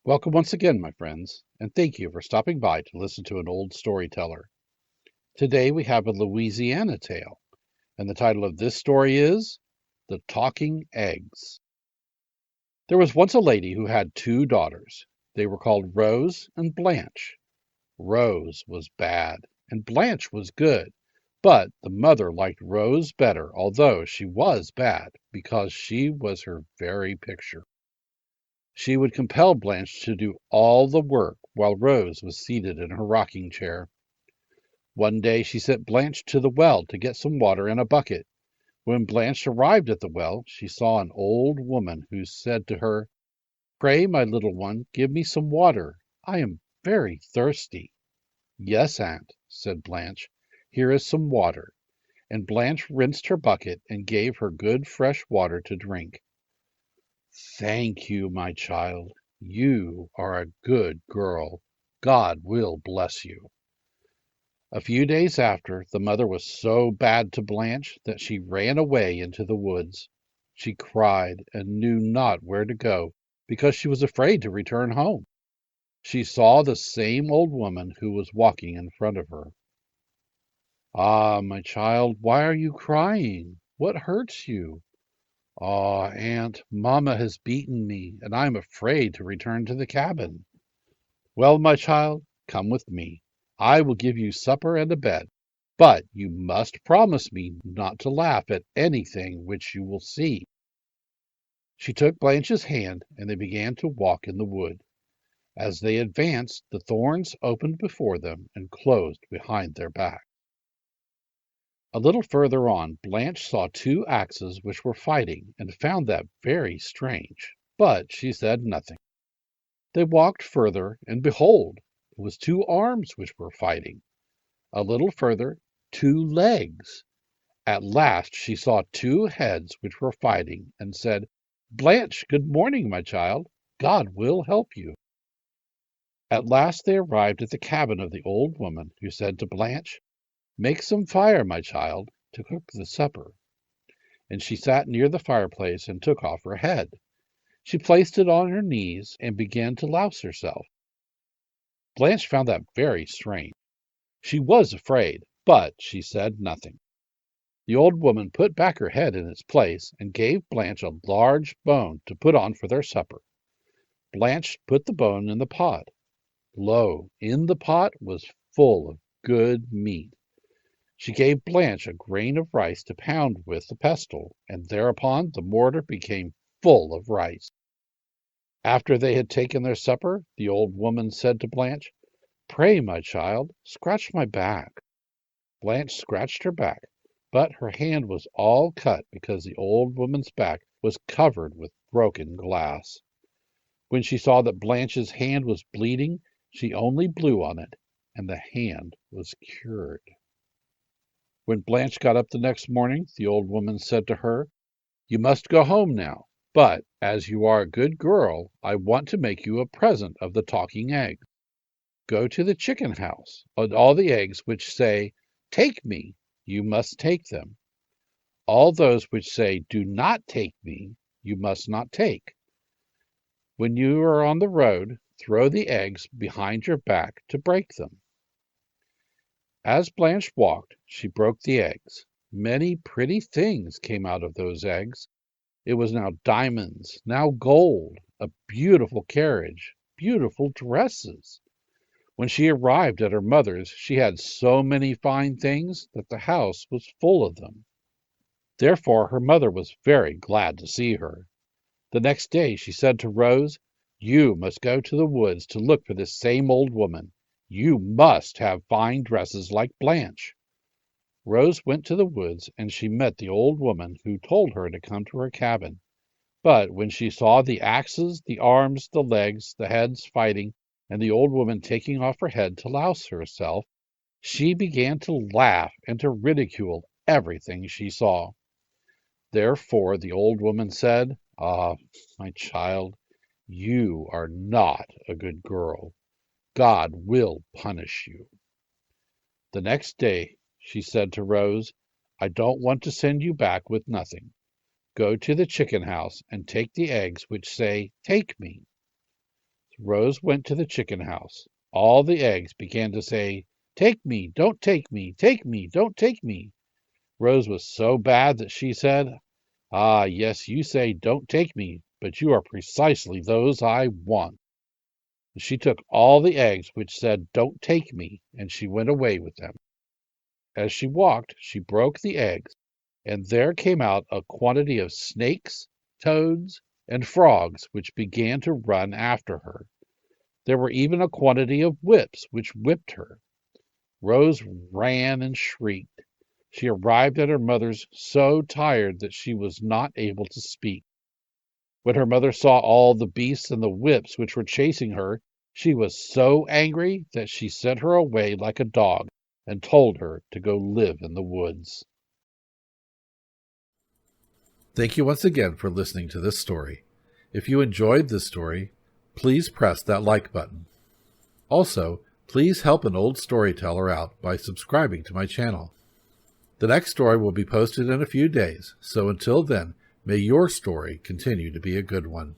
Welcome once again, my friends, and thank you for stopping by to listen to an old storyteller. Today we have a Louisiana tale, and the title of this story is The Talking Eggs. There was once a lady who had two daughters. They were called Rose and Blanche. Rose was bad, and Blanche was good, but the mother liked Rose better, although she was bad, because she was her very picture. She would compel Blanche to do all the work while Rose was seated in her rocking chair. One day she sent Blanche to the well to get some water in a bucket. When Blanche arrived at the well, she saw an old woman who said to her, "Pray, my little one, give me some water. I am very thirsty." "Yes, aunt," said Blanche. "Here is some water." And Blanche rinsed her bucket and gave her good fresh water to drink. "Thank you, my child. You are a good girl. God will bless you." A few days after, the mother was so bad to Blanche that she ran away into the woods. She cried and knew not where to go because she was afraid to return home. She saw the same old woman who was walking in front of her. "Ah, my child, why are you crying? What hurts you?" "Ah, aunt, mamma has beaten me, and I am afraid to return to the cabin." "Well, my child, come with me. I will give you supper and a bed, but you must promise me not to laugh at anything which you will see." She took Blanche's hand, and they began to walk in the wood. As they advanced, the thorns opened before them and closed behind their backs. A little further on, Blanche saw two axes which were fighting, and found that very strange, but she said nothing. They walked further, and behold, it was two arms which were fighting. A little further, two legs. At last she saw two heads which were fighting, and said, "Blanche, good morning, my child. God will help you." At last they arrived at the cabin of the old woman, who said to Blanche, "Make some fire, my child, to cook the supper." And she sat near the fireplace and took off her head. She placed it on her knees and began to louse herself. Blanche found that very strange. She was afraid, but she said nothing. The old woman put back her head in its place and gave Blanche a large bone to put on for their supper. Blanche put the bone in the pot. Lo, in the pot was full of good meat. She gave Blanche a grain of rice to pound with the pestle, and thereupon the mortar became full of rice. After they had taken their supper, the old woman said to Blanche, "Pray, my child, scratch my back." Blanche scratched her back, but her hand was all cut because the old woman's back was covered with broken glass. When she saw that Blanche's hand was bleeding, she only blew on it, and the hand was cured. When Blanche got up the next morning, the old woman said to her, "You must go home now, but as you are a good girl, I want to make you a present of the talking eggs. Go to the chicken house, and all the eggs which say, 'Take me,' you must take them. All those which say, 'Do not take me,' you must not take. When you are on the road, throw the eggs behind your back to break them." As Blanche walked, she broke the eggs. Many pretty things came out of those eggs. It was now diamonds, now gold, a beautiful carriage, beautiful dresses. When she arrived at her mother's, she had so many fine things that the house was full of them. Therefore her mother was very glad to see her. The next day she said to Rose, "You must go to the woods to look for this same old woman. You must have fine dresses like Blanche." Rose went to the woods, and she met the old woman, who told her to come to her cabin. But when she saw the axes, the arms, the legs, the heads fighting, and the old woman taking off her head to louse herself, she began to laugh and to ridicule everything she saw. Therefore the old woman said, "Ah, my child, you are not a good girl. God will punish you." The next day she said to Rose, "I don't want to send you back with nothing. Go to the chicken house and take the eggs which say, 'Take me.'" Rose went to the chicken house. All the eggs began to say, "Take me, don't take me, take me, don't take me." Rose was so bad that she said, "Ah, yes, you say don't take me, but you are precisely those I want." She took all the eggs which said don't take me, and she went away with them. As she walked, she broke the eggs, and there came out a quantity of snakes, toads, and frogs, which began to run after her. There were even a quantity of whips, which whipped her. Rose ran and shrieked. She arrived at her mother's so tired that she was not able to speak. When her mother saw all the beasts and the whips which were chasing her, she was so angry that she sent her away like a dog and told her to go live in the woods. Thank you once again for listening to this story. If you enjoyed this story, please press that like button. Also, please help an old storyteller out by subscribing to my channel. The next story will be posted in a few days, so until then, may your story continue to be a good one.